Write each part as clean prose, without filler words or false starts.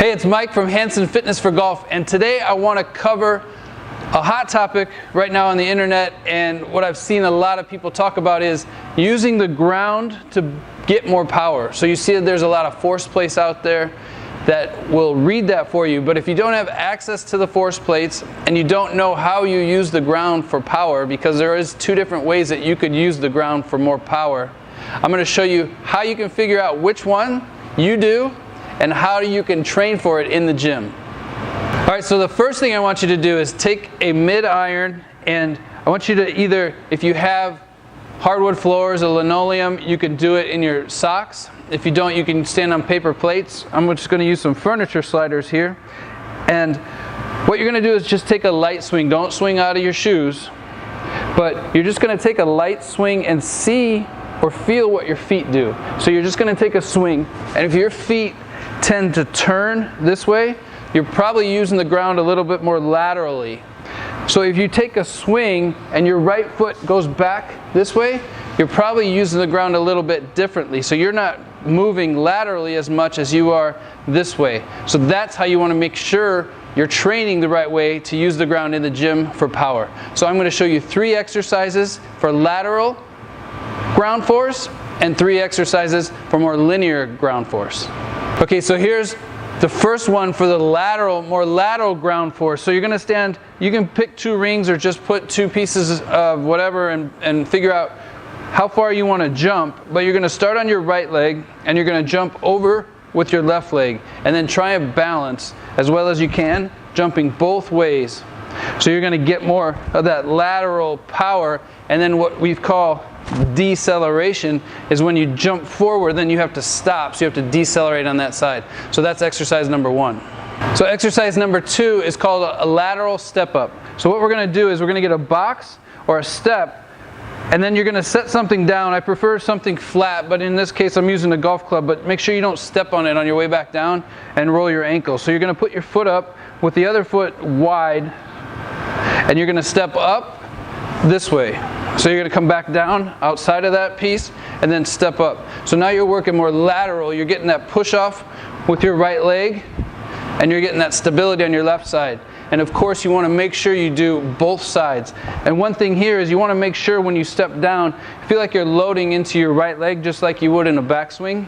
Hey, it's Mike from Hansen Fitness for Golf, and today I want to cover a hot topic right now on the internet, and what I've seen a lot of people talk about is using the ground to get more power. So you see that there's a lot of force plates out there that will read that for you, but if you don't have access to the force plates and you don't know how you use the ground for power, because there is two different ways that you could use the ground for more power, I'm going to show you how you can figure out which one you do and how you can train for it in the gym. Alright, so the first thing I want you to do is take a mid-iron, and I want you to either, if you have hardwood floors or linoleum, you can do it in your socks. If you don't, you can stand on paper plates. I'm just going to use some furniture sliders here. And what you're going to do is just take a light swing. Don't swing out of your shoes, but you're just going to take a light swing and see or feel what your feet do. So you're just going to take a swing, and if your feet tend to turn this way, you're probably using the ground a little bit more laterally. So if you take a swing and your right foot goes back this way, you're probably using the ground a little bit differently. So you're not moving laterally as much as you are this way. So that's how you want to make sure you're training the right way to use the ground in the gym for power. So I'm going to show you 3 exercises for lateral ground force and 3 exercises for more linear ground force. Okay, so here's the first one for the more lateral ground force. So you're going to stand, you can pick 2 rings or just put 2 pieces of whatever and figure out how far you want to jump. But you're going to start on your right leg and you're going to jump over with your left leg and then try and balance as well as you can, jumping both ways. So you're going to get more of that lateral power, and then what we call deceleration is when you jump forward, then you have to stop, so you have to decelerate on that side. So that's exercise number 1. So exercise number 2 is called a lateral step up. So what we're going to do is we're going to get a box or a step, and then you're going to set something down. I prefer something flat, but in this case I'm using a golf club, but make sure you don't step on it on your way back down and roll your ankle. So you're going to put your foot up with the other foot wide, and you're going to step up this way. So you're going to come back down outside of that piece and then step up. So now you're working more lateral. You're getting that push off with your right leg, and you're getting that stability on your left side. And of course you want to make sure you do both sides. And one thing here is you want to make sure when you step down, feel like you're loading into your right leg just like you would in a backswing,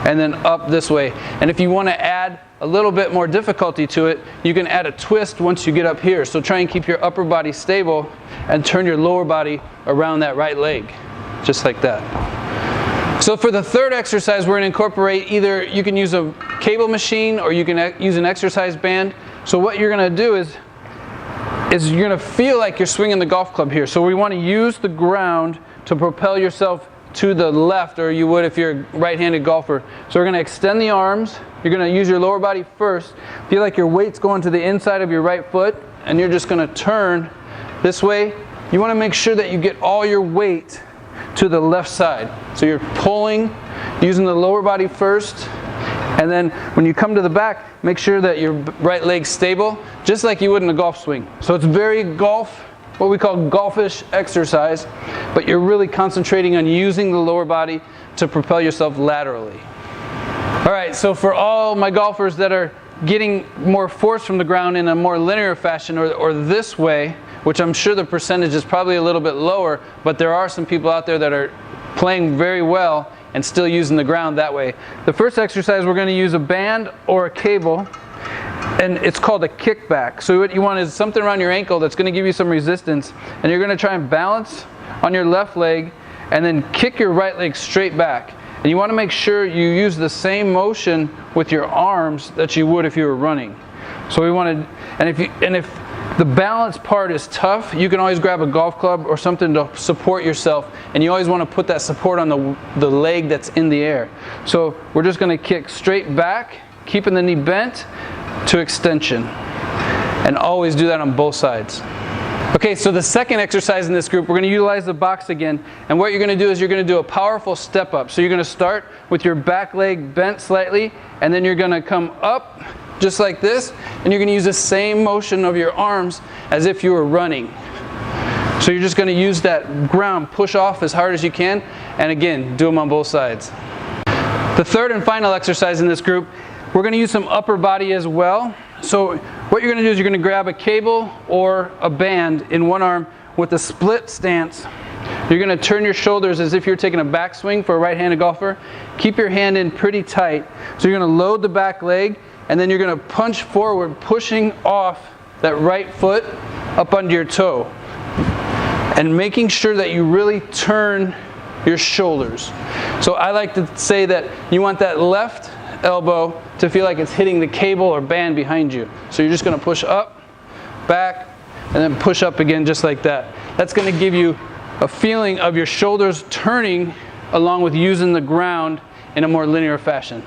and then up this way. And if you want to add a little bit more difficulty to it, you can add a twist once you get up here. So try and keep your upper body stable and turn your lower body around that right leg, just like that. So for the third exercise, we're going to incorporate either you can use a cable machine or you can use an exercise band. So what you're going to do is you're going to feel like you're swinging the golf club here. So we want to use the ground to propel yourself to the left, or you would if you're a right-handed golfer. So we're going to extend the arms. You're going to use your lower body first. Feel like your weight's going to the inside of your right foot, and you're just going to turn this way. You want to make sure that you get all your weight to the left side. So you're pulling, using the lower body first, and then when you come to the back, make sure that your right leg's stable, just like you would in a golf swing. So it's very golf, what we call golfish exercise, but you're really concentrating on using the lower body to propel yourself laterally. Alright, so for all my golfers that are getting more force from the ground in a more linear fashion or this way, which I'm sure the percentage is probably a little bit lower, but there are some people out there that are playing very well and still using the ground that way. The first exercise, we're going to use a band or a cable, and it's called a kickback. So what you want is something around your ankle that's going to give you some resistance, and you're going to try and balance on your left leg and then kick your right leg straight back. And you want to make sure you use the same motion with your arms that you would if you were running. So we want to, and if the balance part is tough, you can always grab a golf club or something to support yourself, and you always want to put that support on the leg that's in the air. So we're just going to kick straight back, keeping the knee bent to extension, and always do that on both sides. Okay, so the second exercise in this group, we're going to utilize the box again, and what you're going to do is you're going to do a powerful step up. So you're going to start with your back leg bent slightly, and then you're going to come up just like this, and you're going to use the same motion of your arms as if you were running. So you're just going to use that ground, push off as hard as you can, and again, do them on both sides. The third and final exercise in this group, We're going to use some upper body as well. So what you're going to do is you're going to grab a cable or a band in one arm with a split stance. You're going to turn your shoulders as if you're taking a backswing for a right-handed golfer. Keep your hand in pretty tight. So you're going to load the back leg, and then you're going to punch forward, pushing off that right foot up under your toe. And making sure that you really turn your shoulders. So I like to say that you want that left elbow to feel like it's hitting the cable or band behind you. So you're just going to push up, back, and then push up again just like that. That's going to give you a feeling of your shoulders turning along with using the ground in a more linear fashion.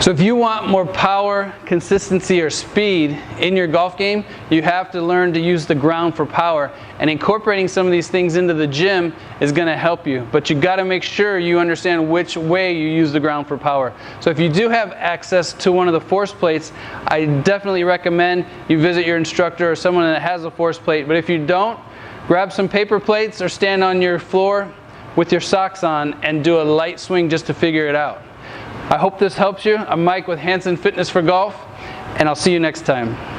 So if you want more power, consistency, or speed in your golf game, you have to learn to use the ground for power. And incorporating some of these things into the gym is going to help you. But you got to make sure you understand which way you use the ground for power. So if you do have access to one of the force plates, I definitely recommend you visit your instructor or someone that has a force plate. But if you don't, grab some paper plates or stand on your floor with your socks on and do a light swing just to figure it out. I hope this helps you. I'm Mike with Hansen Fitness for Golf, and I'll see you next time.